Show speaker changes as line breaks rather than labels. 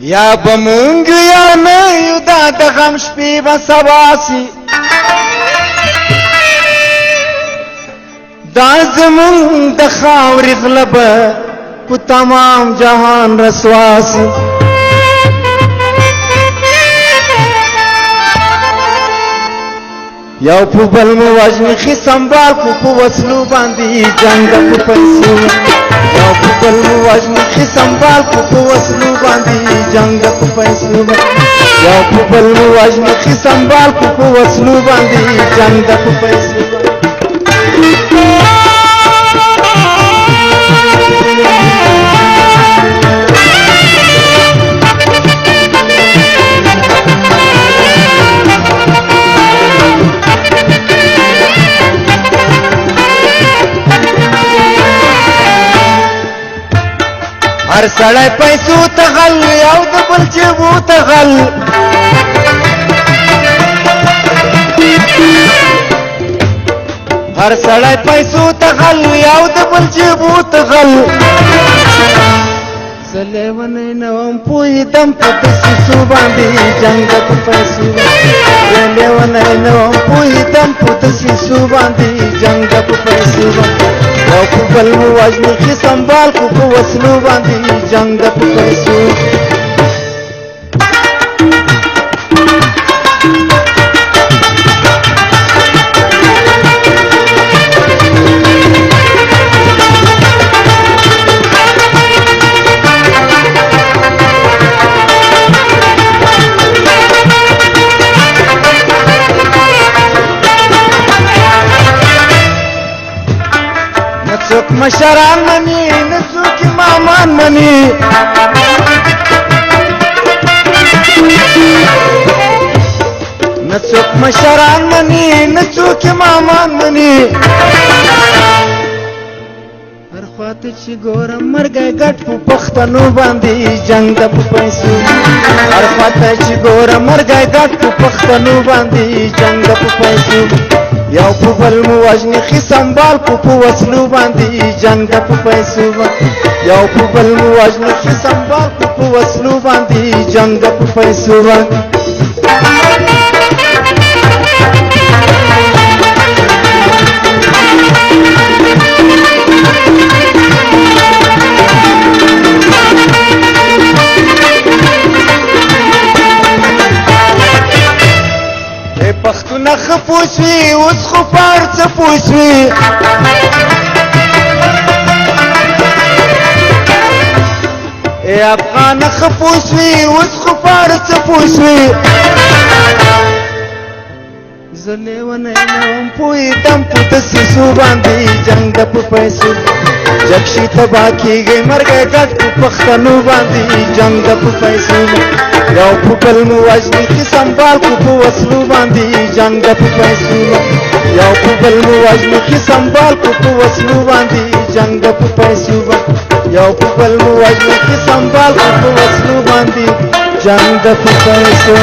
یا بمونگ یا نیو دا د غم شپې به سبا سي دا زمونږ د خاورې غله به په تمام جهان رسوا سي یو په بل مو وژني ښې سنبال کو په وسلو باندې جنګ په پیسو یو په بل مو وژني ښې سنبال کو په وسلو باندې جنګ په پیسو یو په بل مو وژني ښې سنبال کو په وسلو باندې جنګ په پیسو هر سړی پیسو ته غل او د بل جیبو ته غل هر سړی پیسو ته غل او د بل جیبو ته غل زه لیونی نه وم پوهېدم په دسیسو باندې جنګ په پیسو زه لیونی نه وم پوهېدم په دسیسو باندې جنګ په پیسو یو په بل مو وژني ښې سنبال کو په وسلو باندې جنګ په پیسو څوک مشران مني نه څوک مامان مني نه څوک مشران مني نه څوک مامان مني هر خواته چې ګورم مرګی ګډ په پښتنو باندې جنګ د په پیسو هر خواته چې ګورم مرګی ګډ په پښتنو باندې جنګ د په پیسو یو په بل مو وژني ښې سنبال کو په وسلو باندې جنګ په پیسو یو په بل مو وژني ښې سنبال کو په وسلو باندې جنګ په پیسو پښتونه ښه پوسوي اوس خو پار څه پوسوي ای افغانه ښه پوسوي اوس خو پار څه پوسوي زه لیونی نه وم پوهېدم په دسیسو باندې جنګ د په پیسو جګ شي تباه کېږي مرګی ګډ په پښتنو باندې جنګ د په پیسو یو په بل مو وژني ښې سنبال کو په وسلو باندې جنګ په پیسو یو په بل مو وژني ښې سنبال کو په وسلو باندې جنګ په پیسو یو په بل مو وژني ښې سنبال کو په وسلو باندې جنګ په پیسو